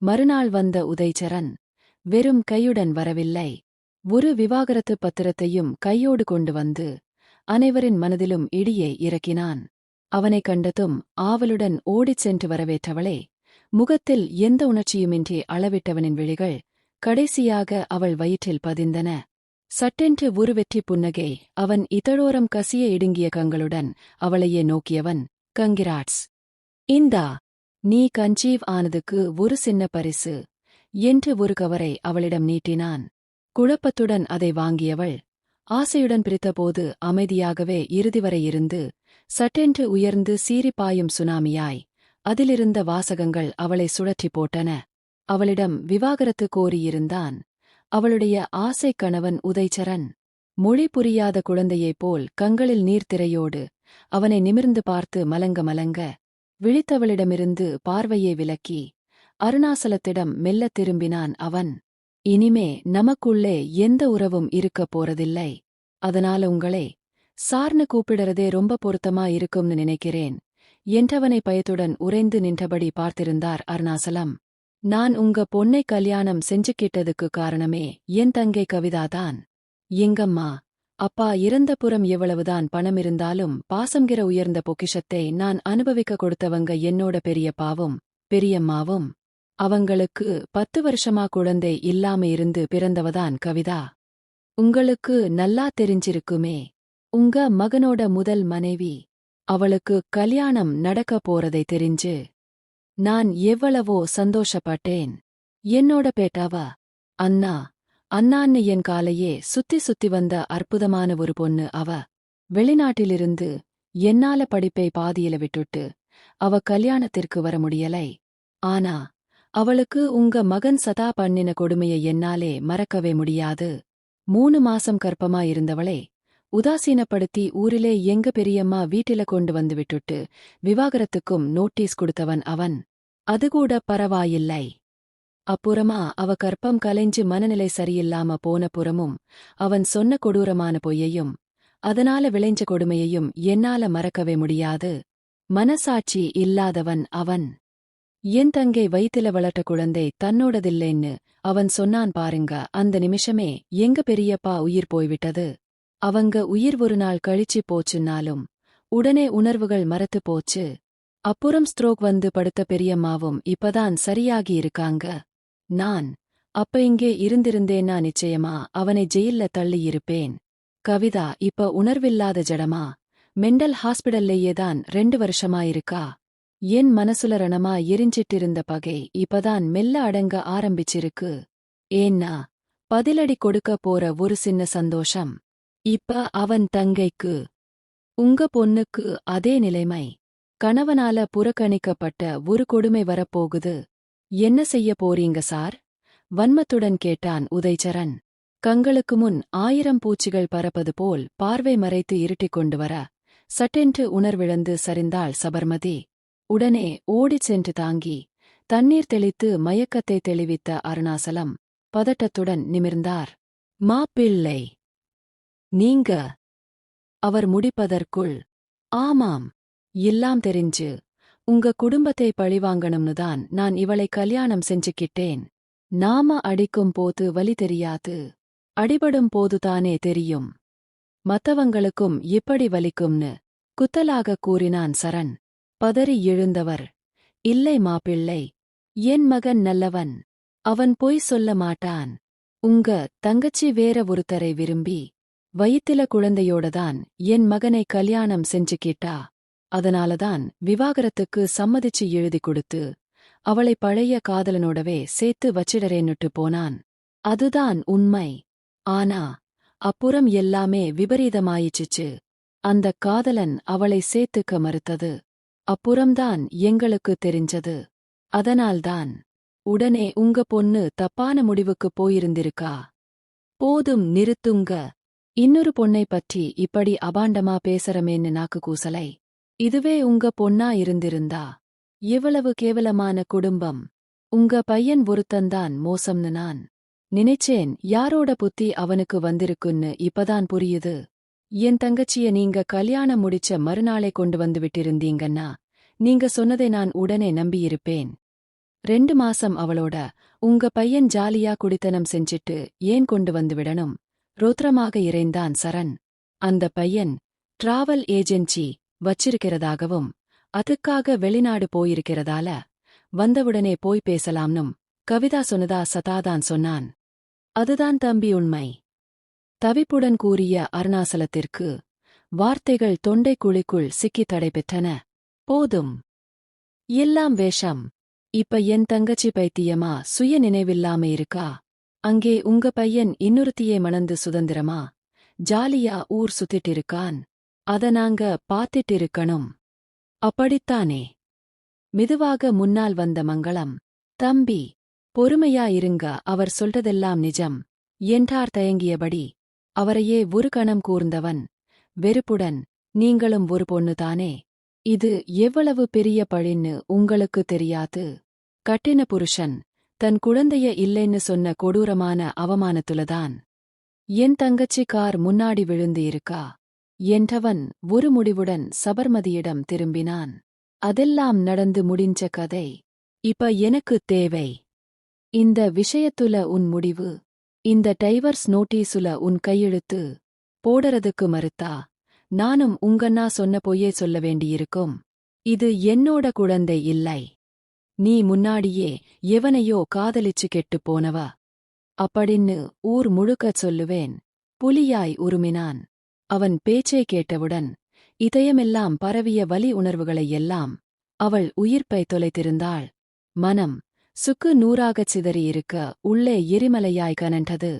மறுநாள் வந்த உதய்சரன் வெறும் கையுடன் வரவில்லை. ஒரு விவாகரத்து பத்திரத்தையும் கையோடு கொண்டு வந்து அனைவரின் மனதிலும் இடியை இறக்கினான். அவனைக் கண்டதும் ஆவலுடன் ஓடிச் சென்று வரவேற்றவளே, முகத்தில் எந்த உணர்ச்சியுமின்றி அளவிட்டவனின் விழிகள் கடைசியாக அவள் வயிற்றில் பதிந்தன. சட்டென்று ஒரு வெற்றி புன்னகை அவன் இதழோரம் கசிய இடுங்கிய கண்களுடன் அவளையே நோக்கியவன். கங்கிராட்ஸ். இந்தா, நீ கன்சீவ் ஆனதுக்கு ஒரு சின்ன பரிசு என்று ஒரு கவரை அவளிடம் நீட்டினான். குழப்பத்துடன் அதை வாங்கியவள் ஆசையுடன் பிரித்தபோது அமைதியாகவே இறுதிவரை இருந்து சட்டென்று உயர்ந்து சீறிப்பாயும் சுனாமியாய் அதிலிருந்த வாசகங்கள் அவளை சுழற்றி போட்டன. அவளிடம் விவாகரத்து கோரியிருந்தான் அவளுடைய ஆசைக் கணவன் உதய்சரன். மொழி புரியாத குழந்தையைப் போல் கண்களில் நீர்த்திரையோடு அவனை நிமிர்ந்து பார்த்து மலங்க மலங்க விழித்தவளிடமிருந்து பார்வையை விலக்கி அருணாசலத்திடம் மெல்லத் திரும்பினான் அவன். இனிமே நமக்குள்ளே எந்த உறவும் இருக்கப் போறதில்லை. அதனால உங்களே சார்னு கூப்பிடறதே ரொம்ப பொருத்தமா இருக்கும்னு நினைக்கிறேன் என்றவனை பயத்துடன் உறைந்து நின்றபடி பார்த்திருந்தார் அருணாசலம். நான் உங்க பொண்ணை கல்யாணம் செஞ்சுக்கிட்டதுக்கு காரணமே என் தங்கை கவிதாதான். எங்கம்மா அப்பா இறந்தபுறம் எவ்வளவுதான் பணமிருந்தாலும் பாசம்கிற உயர்ந்த பொக்கிஷத்தை நான் அனுபவிக்க கொடுத்தவங்க என்னோட பெரியப்பாவும் பெரியம்மாவும். அவங்களுக்கு 10 வருஷமா குழந்தை இல்லாம இருந்து பிறந்தவதான் கவிதா. உங்களுக்கு நல்லா தெரிஞ்சிருக்குமே. உங்க மகனோட முதல் மனைவி. அவளுக்கு கல்யாணம் நடக்க போறதை தெரிஞ்சு நான் எவ்வளவோ சந்தோஷப்பட்டேன். என்னோட பேட்டாவ அண்ணா அண்ணான்னு என் காலையே சுத்தி சுத்தி வந்த அற்புதமான ஒரு பொண்ணு அவ. வெளிநாட்டிலிருந்து என்னால படிப்பை பாதியில விட்டுட்டு அவ கல்யாணத்திற்கு வர முடியலை. ஆனா அவளுக்கு உங்க மகன் சதா பண்ணின கொடுமையை என்னாலே மறக்கவே முடியாது. 3 மாசம் கர்ப்பமா இருந்தவளே உதாசீனப்படுத்தி ஊரிலே எங்க பெரியம்மா வீட்டில கொண்டு வந்து விட்டுட்டு விவாகரத்துக்கும் நோட்டீஸ் கொடுத்தவன் அவன். அதுகூட பரவாயில்லை. அப்புறமா அவ கர்ப்பம் கலைஞ்சு மனநிலை சரியில்லாம போன புறமும் அவன் சொன்ன கொடூரமான பொய்யையும் அதனால விளைஞ்ச கொடுமையையும் என்னால மறக்கவே முடியாது. மனசாட்சி இல்லாதவன் அவன். என் தங்கை வயித்தில வளர்த்த குழந்தை தன்னோடதில்லைன்னு அவன் சொன்னான் பாருங்க. அந்த நிமிஷமே எங்க பெரியப்பா உயிர் போய்விட்டது. அவங்க உயிர் ஒரு நாள் கழிச்சு போச்சுன்னாலும் உடனே உணர்வுகள் மறத்து போச்சு. அப்புறம் ஸ்ட்ரோக் வந்து படுத்த பெரியம்மாவும் இப்பதான் சரியாகி இருக்காங்க. நான் அப்ப இங்கே இருந்திருந்தேன்னா நிச்சயமா அவனை ஜெயில்ல தள்ளியிருப்பேன். கவிதா இப்ப உணர்வில்லாத ஜடமா மெண்டல் ஹாஸ்பிடல்லேயேதான் 2 வருஷமா இருக்கா. என் மனசுல ரணமா எரிஞ்சிட்டிருந்த பகை இப்பதான் மெல்ல அடங்க ஆரம்பிச்சிருக்கு. ஏன்னா பதிலடி கொடுக்க போற ஒரு சின்ன சந்தோஷம். இப்ப அவன் தங்கைக்கு உங்க பொண்ணுக்கு அதே நிலைமை. கணவனால புறக்கணிக்கப்பட்ட ஒரு கொடுமை வரப்போகுது. என்ன செய்ய போறீங்க சார்? வன்மத்துடன் கேட்டான் உதய்சரன். கண்களுக்கு முன் 1000 பூச்சிகள் பறப்பது போல் பார்வை மறைத்து இருட்டிக் கொண்டு வர சட்டென்று உணர்விழந்து சரிந்தாள் சபர்மதி. உடனே ஓடிச் சென்று தாங்கி தண்ணீர் தெளித்து மயக்கத்தை தெளிவித்த அருணாசலம் பதட்டத்துடன் நிமிர்ந்தார். மாப்பிள்ளை நீங்க? அவர் முடிப்பதற்குள் ஆமாம், எல்லாம் தெரிஞ்சு உங்க குடும்பத்தை பழிவாங்கணும்னுதான் நான் இவளை கல்யாணம் செஞ்சுக்கிட்டேன். நாம அடிக்கும் போது வலி தெரியாது, அடிபடும் போதுதானே தெரியும். மத்தவங்களுக்கும் இப்படி வலிக்கும்னு குத்தலாக கூறினான் சரண். பதறி எழுந்தவர், இல்லை மாப்பிள்ளை, என் மகன் நல்லவன். அவன் பொய் சொல்ல மாட்டான். உங்க தங்கச்சி வேற ஒருத்தரை விரும்பி வயித்தில குழந்தையோடதான் என் மகனை கல்யாணம் செஞ்சுக்கிட்டா. அதனாலதான் விவாகரத்துக்கு சம்மதிச்சு எழுதி கொடுத்து அவளை பழைய காதலனோடவே சேர்த்து வச்சிடறேன்னுட்டு போனான். அதுதான் உண்மை. ஆனா அப்புறம் எல்லாமே விபரீதமாயிச்சுச்சு. அந்தக் காதலன் அவளை சேர்த்துக்க மறுத்தது அப்புறம்தான் எங்களுக்கு தெரிஞ்சது. அதனால்தான் உடனே உங்க பொண்ணு தப்பான முடிவுக்கு போயிருந்திருக்கா. போதும் நிறுத்துங்க. இன்னொரு பொண்ணை பற்றி இப்படி அபாண்டமா பேசறமேன்னு நாக்கு கூசலை. இதுவே உங்க பொண்ணா இருந்திருந்தா எவ்வளவு கேவலமான குடும்பம். உங்க பையன் ஒருத்தன்தான் மோசம்னு நான் நினைச்சேன். யாரோட புத்தி அவனுக்கு வந்திருக்குன்னு இப்பதான் புரியுது. என் தங்கச்சிய நீங்க கல்யாணம் முடிச்ச மறுநாளே கொண்டு வந்து விட்டிருந்தீங்கன்னா நீங்க சொன்னதை நான் உடனே நம்பியிருப்பேன். 2 மாசம் அவளோட உங்க பையன் ஜாலியா குடித்தனம் செஞ்சிட்டு ஏன் கொண்டு வந்து விடணும் ரோத்ரமாக இறைந்தான் சரண். அந்த பையன் டிராவல் ஏஜென்சி வச்சிருக்கிறதாகவும் அதுக்காக வெளிநாடு போயிருக்கிறதால வந்தவுடனே போய் பேசலாம்னும் கவிதா சொன்னதா சதாதான் சொன்னான். அதுதான் தம்பி உண்மை. தவிப்புடன் கூறிய அருணாசலத்திற்கு வார்த்தைகள் தொண்டை குழிக்குள் சிக்கி தடைபெற்றன. போதும், எல்லாம் வேஷம். இப்ப என் தங்கச்சி பைத்தியமா சுய நினைவில்லாம இருக்கா? அங்கே உங்க பையன் இன்னொருத்தியே மணந்து சுதந்திரமா ஜாலியா ஊர் சுத்திட்டிருக்கான். அத நாங்க பாத்திட்டிருக்கணும். அப்படித்தானே? மெதுவாக முன்னால் வந்த மங்களம், தம்பி பொறுமையா இருங்க, அவர் சொல்றதெல்லாம் நிஜம் என்றார் தயங்கியபடி. அவரையே ஒரு கணம் கூர்ந்தவன் வெறுப்புடன், நீங்களும் ஒரு பொண்ணுதானே? இது எவ்வளவு பெரிய பழின்னு உங்களுக்கு தெரியாது. கட்டின புருஷன் தன் குழந்தைய இல்லைன்னு சொன்ன கொடூரமான அவமானத்துலதான் என் தங்கச்சி கார் முன்னாடி விழுந்து இருக்கா என்றவன் ஒரு முடிவுடன் சபர்மதியிடம் திரும்பினான். அதெல்லாம் நடந்து முடிஞ்ச கதை. இப்ப எனக்கு தேவை இந்த விஷயத்துல உன் முடிவு. இந்த டைவர்ஸ் நோட்டீசுல உன் கையெழுத்து போடறதுக்கு மறுத்தா நானும் உங்கண்ணா சொன்ன பொய்யே சொல்ல வேண்டியிருக்கும். இது என்னோட குழந்தை இல்லை. நீ முன்னாடியே எவனையோ காதலிச்சு கெட்டுப் போனவ அப்படின்னு ஊர் முழுக்கச் சொல்லுவேன். புலியாய் உருமினான். அவன் பேச்சை கேட்டவுடன் இதயமெல்லாம் பரவிய வலி உணர்வுகளை எல்லாம் அவள் உயிர்ப்பை தொலைத்திருந்தாள். மனம் சுக்கு நூறாகச் சிதறியிருக்க உள்ளே எரிமலையாய் கனன்றது.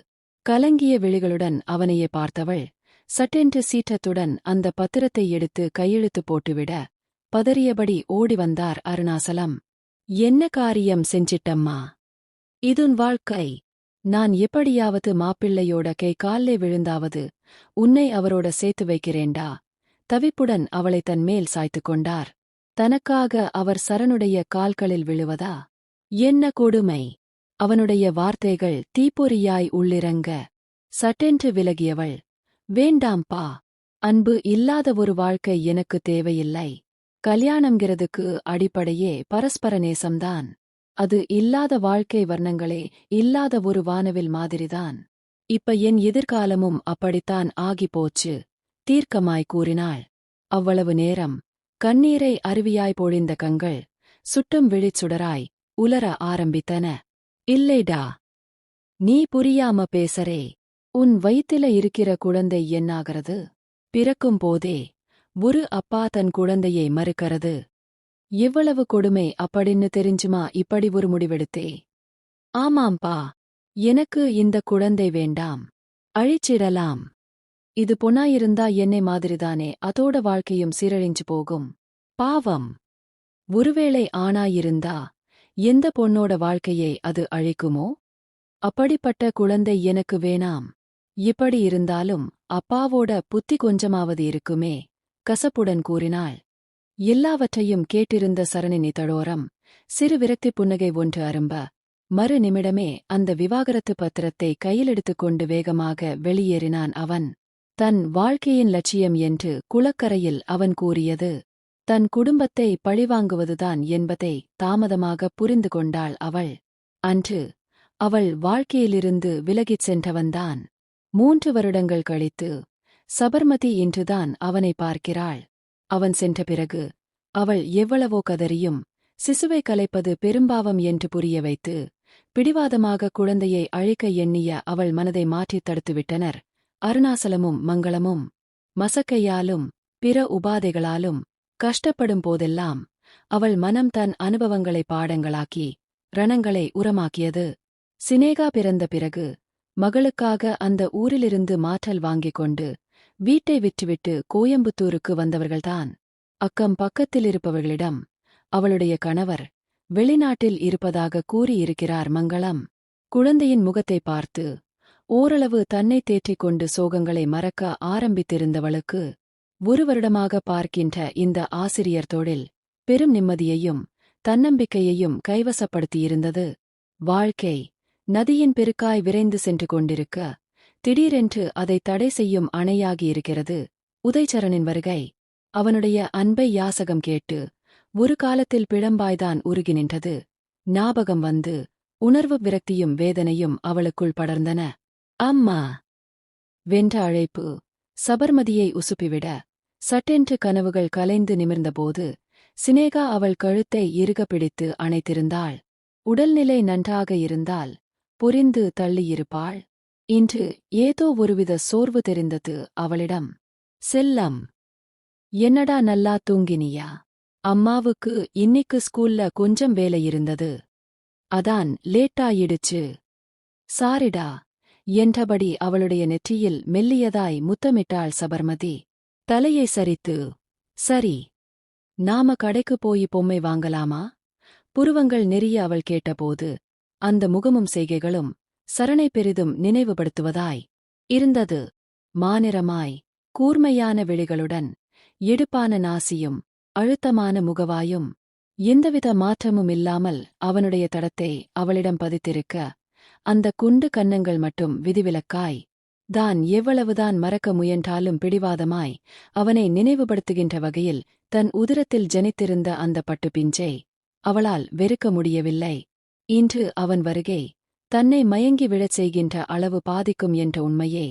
கலங்கிய விழிகளுடன் அவனையே பார்த்தவள் சட்டென்று சீற்றத்துடன் அந்த பத்திரத்தை எடுத்து கையெழுத்து போட்டுவிட பதறியபடி ஓடி வந்தார் அருணாசலம். என்ன காரியம் செஞ்சிட்டம்மா? இதுன் வாழ்க்கை. நான் எப்படியாவது மாப்பிள்ளையோட கை கால்லே விழுந்தாவது உன்னை அவரோட சேர்த்து வைக்கிறேண்டா. தவிப்புடன் அவளை தன் மேல் சாய்த்து கொண்டார். தனக்காக அவர் சரணுடைய கால்களில் விழுவதா? என்ன கொடுமை! அவனுடைய வார்த்தைகள் தீப்பொறியாய் உள்ளிறங்க சட்டென்று விலகியவள், வேண்டாம்பா, அன்பு இல்லாத ஒரு வாழ்க்கை எனக்கு தேவையில்லை. கல்யாணம்ங்கிறதுக்கு அடிப்படையே பரஸ்பர நேசம்தான். அது இல்லாத வாழ்க்கை வர்ணங்களே இல்லாத ஒரு வானவில் மாதிரிதான். இப்ப என் எதிர்காலமும் அப்படித்தான் ஆகிப்போச்சு தீர்க்கமாய் கூறினாள். அவ்வளவு நேரம் கண்ணீரை அருவியாய் பொழிந்த கண்கள் சுட்டும் விழிச்சுடராய் உலர ஆரம்பித்தன. இல்லைடா, நீ புரியாம பேசறே. உன் வயித்தில இருக்கிற குழந்தை என்னாகிறது? பிறக்கும் போதே ஒரு அப்பா தன் குழந்தையை மறுக்கிறது. எவ்வளவு கொடுமை அப்படின்னு தெரிஞ்சுமா இப்படி ஒரு முடிவெடுத்தே? ஆமாம்பா, எனக்கு இந்த குழந்தை வேண்டாம். அழிச்சிடலாம். இது பொண்ணாயிருந்தா என்னை மாதிரிதானே அதோட வாழ்க்கையும் சீரழிஞ்சு போகும். பாவம். ஒருவேளை ஆணாயிருந்தா எந்த பொண்ணோட வாழ்க்கையை அது அழிக்குமோ? அப்படிப்பட்ட குழந்தை எனக்கு வேணாம். இப்படி இருந்தாலும் அப்பாவோட புத்தி கொஞ்சமாவது இருக்குமே, கசப்புடன் கூறினாள். எல்லாவற்றையும் கேட்டிருந்த சரணின் இதழோரம் சிறு விரக்தி புன்னகை ஒன்று அரும்ப, மறு நிமிடமே அந்த விவாகரத்து பத்திரத்தை கையிலெடுத்துக் கொண்டு வேகமாக வெளியேறினான் அவன். தன் வாழ்க்கையின் லட்சியம் என்று குளக்கரையில் அவன் கூறியது தன் குடும்பத்தை பழிவாங்குவதுதான் என்பதை தாமதமாக புரிந்து கொண்டாள் அவள். அன்று அவள் வாழ்க்கையிலிருந்து விலகிச் சென்றவன்தான். 3 வருடங்கள் கழித்து சபர்மதி இன்றுதான் அவனை பார்க்கிறாள். அவன் சென்ற பிறகு அவள் எவ்வளவோ கதறியும் சிசுவை கலைப்பது பெரும்பாவம் என்று புரிய வைத்து பிடிவாதமாக குழந்தையை அழிக்க எண்ணிய அவள் மனதை மாற்றித் தடுத்துவிட்டனர் அருணாசலமும் மங்களமும். மசக்கையாலும் பிற உபாதைகளாலும் கஷ்டப்படும் போதெல்லாம் அவள் மனம் தன் அனுபவங்களை பாடங்களாக்கி ரணங்களை உரமாக்கியது. சினேகா பிறந்த பிறகு மகளுக்காக அந்த ஊரிலிருந்து மாற்றல் வாங்கிக் கொண்டு வீட்டை விற்றுவிட்டு கோயம்புத்தூருக்கு வந்தவர்கள்தான். அக்கம் பக்கத்திலிருப்பவர்களிடம் அவளுடைய கணவர் வெளிநாட்டில் இருப்பதாக கூறியிருக்கிறார் மங்களம். குழந்தையின் முகத்தை பார்த்து ஓரளவு தன்னை தேற்றிக் கொண்டு சோகங்களை மறக்க ஆரம்பித்திருந்தவளுக்கு 1 வருடமாக பார்க்கின்ற இந்த ஆசிரியர் தொழில் பெரும் நிம்மதியையும் தன்னம்பிக்கையையும் கைவசப்படுத்தியிருந்தது. வாழ்க்கை நதியின் பெருக்காய் விரைந்து சென்று கொண்டிருக்க திடீரென்று அதை தடை செய்யும் அணையாகியிருக்கிறது உதய்சரணின் வருகை. அவனுடைய அன்பை யாசகம் கேட்டு ஒரு காலத்தில் பிழம்பாய்தான் உருகி நின்றது. ஞாபகம் வந்து உணர்வு விரக்தியும் வேதனையும் அவளுக்குள் படர்ந்தன. அம்மா வென்ற அழைப்பு சபர்மதியை உசுப்பிவிட சட்டென்று கனவுகள் கலைந்து நிமிர்ந்தபோது சினேகா அவள் கழுத்தை இறுக பிடித்து அணைத்திருந்தாள். உடல்நிலை நன்றாக இருந்தால் புரிந்து தள்ளியிருப்பாள். இன்று ஏதோ ஒருவித சோர்வு தெரிந்தது அவளிடம். செல்லம், என்னடா நல்லா தூங்கினியா? அம்மாவுக்கு இன்னிக்கு ஸ்கூல்ல கொஞ்சம் வேலை இருந்தது. அதான் லேட்டாயிடுச்சு. சாரிடா என்றபடி அவளுடைய நெற்றியில் மெல்லியதாய் முத்தமிட்டாள் சபர்மதி. தலையை சரித்து, சரி, நாம கடைக்கு போய் பொம்மை வாங்கலாமா? புருவங்கள் நெறிய அவள் கேட்டபோது அந்த முகமும் செய்கைகளும் சரணை பெரிதும் நினைவுபடுத்துவதாய் இருந்தது. மாநிறமாய் கூர்மையான விழிகளுடன் எடுப்பான நாசியும் அழுத்தமான முகவாயும் எந்தவித மாற்றமும் இல்லாமல் அவனுடைய தடத்தை அவளிடம் பதித்திருக்க, அந்த குண்டு கன்னங்கள் மட்டும் விதிவிலக்காய் தான் எவ்வளவுதான் மறக்க முயன்றாலும் பிடிவாதமாய் அவனை நினைவுபடுத்துகின்ற வகையில் தன் உதிரத்தில் ஜனித்திருந்த அந்த பட்டு பிஞ்சை அவளால் வெறுக்க முடியவில்லை. இன்று அவன் வருகை தன்னை மயங்கி விழச் செய்கின்ற அளவு பாதிக்கும் என்ற உண்மையை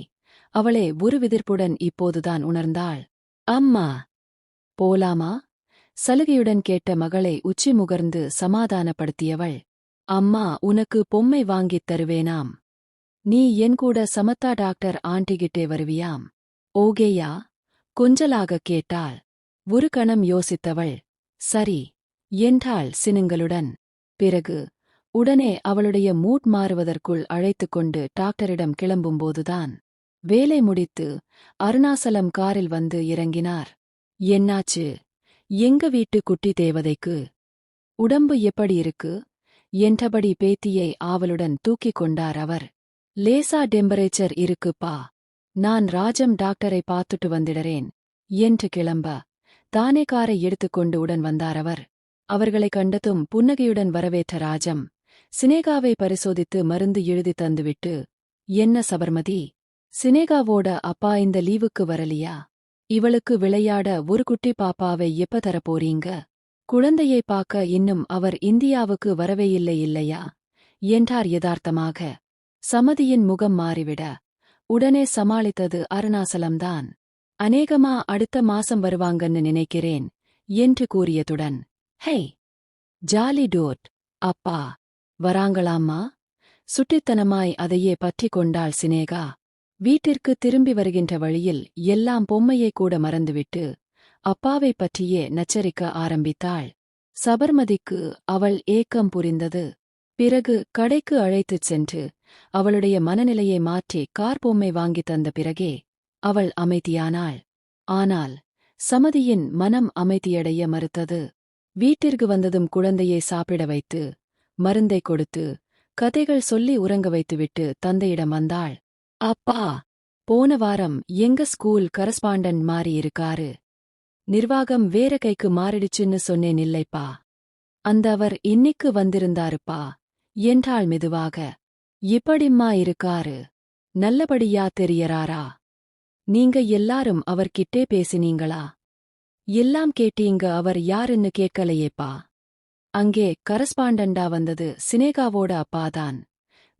அவளே ஒரு விதிர்ப்புடன் இப்போதுதான் உணர்ந்தாள். அம்மா, போலாமா? சலுகையுடன் கேட்ட மகளை உச்சி முகர்ந்து சமாதானப்படுத்தியவள். அம்மா உனக்கு பொம்மை வாங்கித் தருவேனாம். நீ என் கூட சமத்தா டாக்டர் ஆண்டிகிட்டே வருவியாம். ஓகேயா? கொஞ்சலாகக் கேட்டாள். ஒரு கணம் யோசித்தவள் சரி என்றாள் சினுங்களுடன். பிறகு உடனே அவளுடைய மூட் மாறுவதற்குள் அழைத்துக்கொண்டு டாக்டரிடம் கிளம்பும்போதுதான் வேலை முடித்து அருணாசலம் காரில் வந்து இறங்கினார். என்னாச்சு? எங்க வீட்டு குட்டி தேவதைக்கு உடம்பு எப்படி இருக்கு என்றபடி பேத்தியை ஆவலுடன் தூக்கிக் கொண்டார் அவர். லேசா டெம்பரேச்சர் இருக்குப்பா, நான் ராஜம் டாக்டரை பார்த்துட்டு வந்துடுறேன் என்று கிளம்ப தானே காரை எடுத்துக்கொண்டு உடன் வந்தார் அவர். அவர்களை கண்டதும் புன்னகையுடன் வரவேற்ற ராஜம் சினேகாவை பரிசோதித்து மருந்து எழுதி தந்துவிட்டு, என்ன சபர்மதி, சினேகாவோட அப்பா இந்த லீவுக்கு வரலியா? இவளுக்கு விளையாட ஒரு குட்டி பாப்பாவை எப்ப தரப்போறீங்க? குழந்தையை பார்க்க இன்னும் அவர் இந்தியாவுக்கு வரவேயில்லை இல்லையா என்றார் யதார்த்தமாக. சமதியின் முகம் மாறிவிட உடனே சமாளித்தது அருணாசலம்தான். அநேகமா அடுத்த மாசம் வருவாங்கன்னு நினைக்கிறேன் என்று கூறியதுடன், ஹே ஜாலி டோட், அப்பா வராங்களாம்மா? சுட்டித்தனமாய் அதையே பற்றிக் கொண்டாள் சினேகா. வீட்டிற்கு திரும்பி வருகின்ற வழியில் எல்லாம் பொம்மையை கூட மறந்துவிட்டு அப்பாவைப் பற்றியே நச்சரிக்க ஆரம்பித்தாள். சபர்மதிக்கு அவள் ஏக்கம் புரிந்தது. பிறகு கடைக்கு அழைத்துச் சென்று அவளுடைய மனநிலையை மாற்றி கார் பொம்மை வாங்கித் தந்த பிறகே அவள் அமைதியானாள். ஆனால் சமதியின் மனம் அமைதியடைய மறுத்தது. வீட்டிற்கு வந்ததும் குழந்தையை சாப்பிட வைத்து மருந்தை கொடுத்து கதைகள் சொல்லி உறங்க வைத்துவிட்டு தந்தையிடம் வந்தாள். அப்பா, போன வாரம் எங்க ஸ்கூல் கரஸ்பாண்டன்ட் மாறி இருக்காரு. நிர்வாகம் வேற கைக்கு மாறிடுச்சுன்னு சொன்னேன் இல்லைப்பா. அந்த அவர் இன்னிக்கு வந்திருந்தாருப்பா என்றாள் மெதுவாக. எப்படிம்மா இருக்காரு? நல்லபடியா தெரியறாரா? நீங்க எல்லாரும் அவர்கிட்டே பேசினீங்களா? எல்லாம் கேட்டீங்க, அவர் யாருன்னு கேட்கலையேப்பா. அங்கே கரஸ்பாண்டண்டா வந்தது சினேகாவோட அப்பாதான்.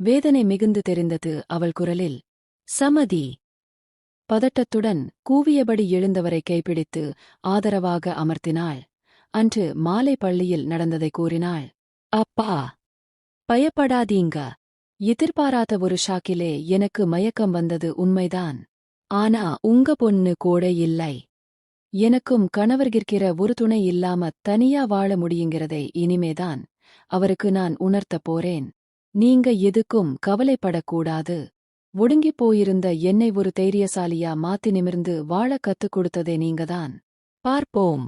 வேதனை மிகுந்து தெரிந்தது அவள் குரலில். சமதி பதட்டத்துடன் கூவியபடி எழுந்தவரை கைப்பிடித்து ஆதரவாக அமர்த்தினாள். அன்று மாலை பள்ளியில் நடந்ததை கூறினாள். அப்பா, பயப்படாதீங்க. எதிர்பாராத ஒரு ஷாக்கிலே எனக்கு மயக்கம் வந்தது உண்மைதான். ஆனா உங்க பொண்ணு கூட இல்லை. எனக்கும் கணவர்கிற ஒரு துணை இல்லாம தனியா வாழ முடியுங்கிறதை இனிமேதான் அவருக்கு நான் உணர்த்தப் போறேன். நீங்க எதுக்கும் கவலைப்படக்கூடாது. ஒடுங்கிப் போயிருந்த என்னை ஒரு தைரியசாலியா மாத்தி நிமிர்ந்து வாழ கத்துக் கொடுத்ததே நீங்கதான். பார்ப்போம்.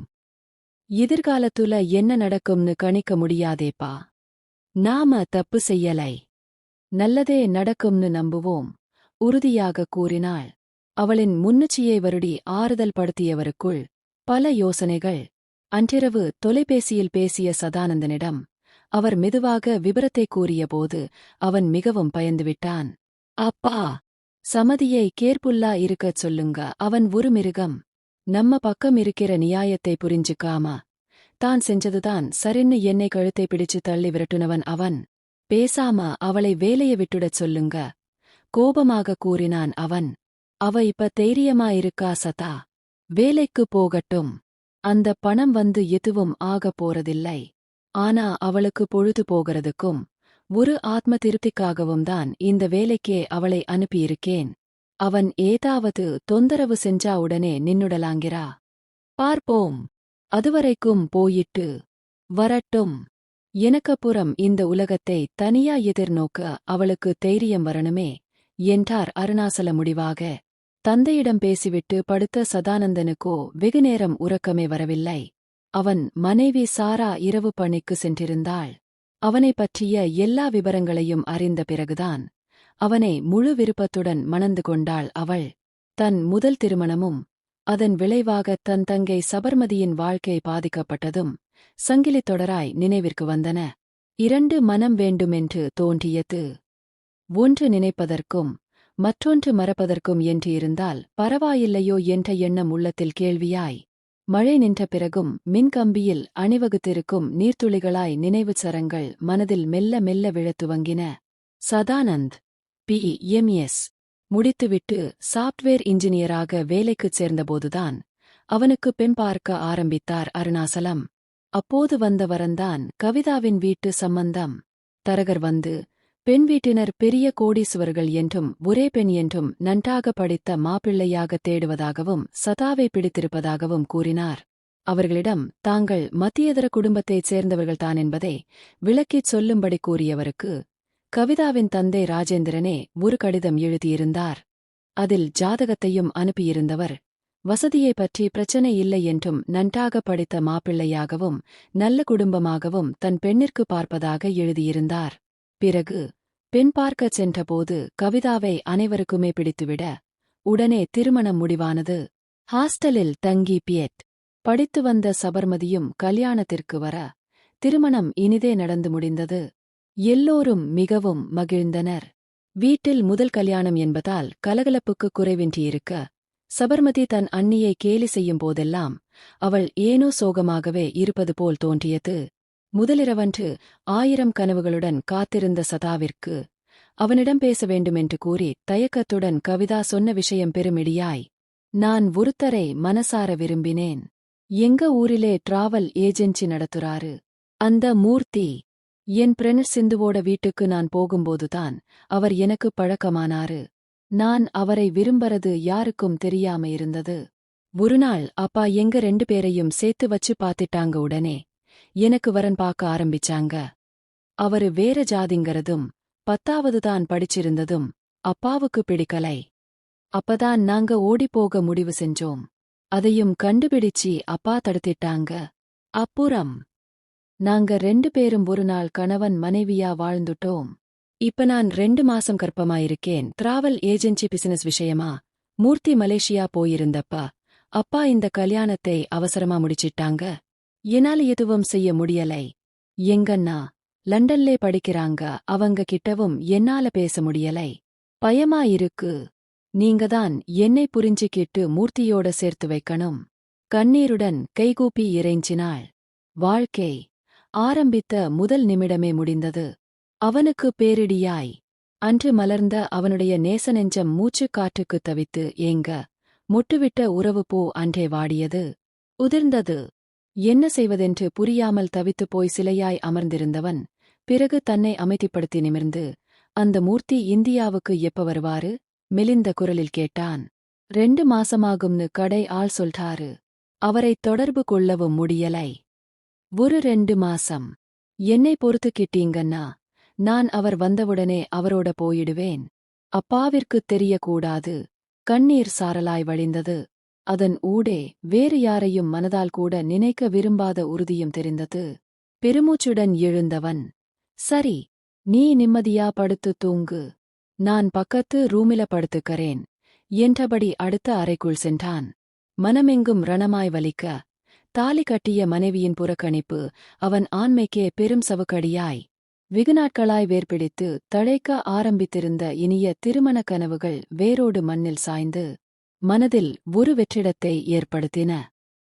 எதிர்காலத்துல என்ன நடக்கும்னு கணிக்க முடியாதேப்பா. நாம தப்பு செய்யலை. நல்லதே நடக்கும்னு நம்புவோம் உறுதியாக கூறினாள். அவளின் முன்னுச்சியை வருடி ஆறுதல் படுத்தியவருக்குள் பல யோசனைகள். அன்றிரவு தொலைபேசியில் பேசிய சதானந்தனிடம் அவர் மெதுவாக விபரத்தை கூறியபோது அவன் மிகவும் பயந்துவிட்டான். அப்பா, சமதியை கேர்புல்லா இருக்கச் சொல்லுங்க. அவன் ஒரு மிருகம். நம்ம பக்கம் இருக்கிற நியாயத்தை புரிஞ்சுக்காம தான் செஞ்சதுதான் சரின்னு என்னை கழுத்தை பிடிச்சு தள்ளி விரட்டுனவன் அவன். பேசாம அவளை வேலைய விட்டுடச் சொல்லுங்க, கோபமாக கூறினான் அவன். அவ இப்ப தைரியமா இருக்கா சதா. வேலைக்கு போகட்டும். அந்த பணம் வந்து எதுவும் ஆகப் போறதில்லை. ஆனா அவளுக்கு பொழுது போகிறதுக்கும் ஒரு ஆத்ம திருப்திக்காகவும் தான் இந்த வேலைக்கே அவளை அனுப்பியிருக்கேன். அவன் ஏதாவது தொந்தரவு செஞ்சா உடனே நின்னுடலாங்கிறா. பார்ப்போம். அதுவரைக்கும் போயிட்டு வரட்டும். எனக்கப்புறம் இந்த உலகத்தை தனியா எதிர்நோக்க அவளுக்கு தைரியம் வரணுமே என்றார் அருணாசல முடிவாக. தந்தையிடம் பேசிவிட்டு படுத்த சதானந்தனுக்கோ வெகுநேரம் உறக்கமே வரவில்லை. அவன் மனைவி சாரா இரவு பணிக்கு சென்றிருந்தாள். அவனை பற்றிய எல்லா விபரங்களையும் அறிந்த பிறகுதான் அவனை முழு விருப்பத்துடன் மணந்து கொண்டாள் அவள். தன் முதல் திருமணமும் அதன் விளைவாக தன் தங்கை சபர்மதியின் வாழ்க்கை பாதிக்கப்பட்டதும் சங்கிலித் தொடராய் நினைவிற்கு வந்தன. இரண்டு மனம் வேண்டுமென்று தோன்றியது. ஒன்று நினைப்பதற்கும் மற்றொன்று மறப்பதற்கும் என்று இருந்தால் பரவாயில்லையோ என்ற எண்ணம் உள்ளத்தில் கேள்வியாய் மழை நின்ற பிறகும் மின்கம்பியில் அணிவகுத்திருக்கும் நீர்த்துளிகளாய் நினைவுச் சரங்கள் மனதில் மெல்ல மெல்ல விழத் துவங்கின. சதானந்த் பி.எம்.எஸ். முடித்துவிட்டு சாப்ட்வேர் இன்ஜினியராக வேலைக்குச் சேர்ந்தபோதுதான் அவனுக்கு பெண் பார்க்க ஆரம்பித்தார் அருணாசலம். அப்போது வந்த வரந்தான் கவிதாவின் வீட்டு சம்பந்தம். தரகர் வந்து பெண் வீட்டினர் பெரிய கோடீசுவர்கள் என்றும் ஒரே பெண் என்றும் நன்றாக படித்த மாப்பிள்ளையாக தேடுவதாகவும் சதாவை பிடித்திருப்பதாகவும் கூறினார். அவர்களிடம் தாங்கள் மத்தியதர குடும்பத்தைச் சேர்ந்தவர்கள்தான் என்பதை விளக்கிச் சொல்லும்படி கூறியவருக்கு கவிதாவின் தந்தை ராஜேந்திரனே ஒரு கடிதம் எழுதியிருந்தார். அதில் ஜாதகத்தையும் அனுப்பியிருந்தவர் வசதியை பற்றி பிரச்சனை இல்லை என்றும் நன்றாக படித்த மாப்பிள்ளையாகவும் நல்ல குடும்பமாகவும் தன் பெண்ணிற்கு பார்ப்பதாக எழுதியிருந்தார். பிறகு பெண் பார்க்கச் சென்றபோது கவிதாவை அனைவருக்குமே பிடித்துவிட உடனே திருமணம் முடிவானது. ஹாஸ்டலில் தங்கி பிஎட் படித்து வந்த சபர்மதியும் கல்யாணத்திற்கு வர திருமணம் இனிதே நடந்து முடிந்தது. எல்லோரும் மிகவும் மகிழ்ந்தனர். வீட்டில் முதல் கல்யாணம் என்பதால் கலகலப்புக்கு குறைவின்றியிருக்க சபர்மதி தன் அண்ணியை கேலி செய்யும் போதெல்லாம் அவள் ஏனோ சோகமாகவே இருப்பது போல் தோன்றியது. முதலிரவன்று 1000 கனவுகளுடன் காத்திருந்த சதாவிற்கு அவனிடம் பேச வேண்டுமென்று கூறி தயக்கத்துடன் கவிதா சொன்ன விஷயம் பெருமிடியாய், நான் ஒருத்தரை மனசார விரும்பினேன். எங்க ஊரிலே டிராவல் ஏஜென்சி நடத்துறாரு அந்த மூர்த்தி. என் ஃப்ரெண்ட் சிந்துவோட வீட்டுக்கு நான் போகும்போதுதான் அவர் எனக்கு பழக்கமானாரு. நான் அவரை விரும்பறது யாருக்கும் தெரியாம இருந்தது. ஒருநாள் அப்பா எங்க 2 பேரையும் சேர்த்து வச்சு பாத்திட்டாங்க. உடனே எனக்கு வரன் பார்க்க ஆரம்பிச்சாங்க. அவரு வேற ஜாதிங்கிறதும் 10வது தான் படிச்சிருந்ததும் அப்பாவுக்கு பிடிக்கலை. அப்பதான் நாங்க ஓடிப்போக முடிவு செஞ்சோம். அதையும் கண்டுபிடிச்சி அப்பா தடுத்திட்டாங்க. அப்புறம் நாங்க 2 பேரும் ஒரு நாள் கணவன் மனைவியா வாழ்ந்துட்டோம். இப்ப நான் 2 மாசம் கர்ப்பமாயிருக்கேன். டிராவல் ஏஜென்சி பிசினஸ் விஷயமா மூர்த்தி மலேசியா போயிருந்தப்ப அப்பா இந்த கல்யாணத்தை அவசரமா முடிச்சிட்டாங்க. என்னால எதுவும் செய்ய முடியலை. எங்கண்ணா லண்டன்லே படிக்கிறாங்க. அவங்க கிட்டவும் என்னால பேச முடியலை. பயமா இருக்கு. நீங்கதான் என்னை புரிஞ்சுக்கிட்டு மூர்த்தியோட சேர்த்து வைக்கணும். கண்ணீருடன் கைகூப்பி இறைஞ்சினாள். வாழ்க்கை ஆரம்பித்த முதல் நிமிடமே முடிந்தது. அவனுக்கு பேரிடியாய். அன்று மலர்ந்த அவனுடைய நேசநெஞ்சம் மூச்சு காற்றுக்கு தவித்து ஏங்க முட்டுவிட்ட உறவு பூ அன்றே வாடியது, உதிர்ந்தது. என்ன செய்வதென்று புரியாமல் தவித்துப் போய் சிலையாய் அமர்ந்திருந்தவன் பிறகு தன்னை அமைதிப்படுத்தி நிமிர்ந்து, அந்த மூர்த்தி இந்தியாவுக்கு எப்ப வருவாரு? மெலிந்த குரலில் கேட்டான். 2 மாசமாகும்னு கடை ஆள் சொல்றாரு. அவரை தொடர்பு கொள்ளவும் முடியலை. ஒரு 2 மாசம் என்னை பொறுத்துக்கிட்டீங்கன்னா நான் அவர் வந்தவுடனே அவரோட போயிடுவேன். அப்பாவிற்குத் தெரியக்கூடாது. கண்ணீர் சாரலாய் வழிந்தது. அதன் ஊடே வேறு யாரையும் மனதால் கூட நினைக்க விரும்பாத உறுதியும் தெரிந்தது. பெருமூச்சுடன் எழுந்தவன், சரி, நீ நிம்மதியா படுத்து தூங்கு, நான் பக்கத்து ரூமில படுத்துக்கறேன் என்றபடி அடுத்த அறைக்குள் சென்றான். மனமெங்கும் ரணமாய் வலிக்க தாலி கட்டிய மனைவியின் புறக்கணிப்பு அவன் ஆண்மைக்கே பெரும் சவுக்கடியாய் வெகுநாட்களாய் வேர்பிடித்து தழைக்க ஆரம்பித்திருந்த இனிய திருமணக் கனவுகள் வேரோடு மண்ணில் சாய்ந்து மனதில் ஒரு வெற்றிடத்தை ஏற்படுத்தின.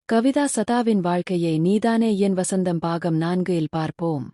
கவிதா சதாவின் வாழ்க்கையை நீதானே என் வசந்தம் பாகம் 4 இல் பார்ப்போம்.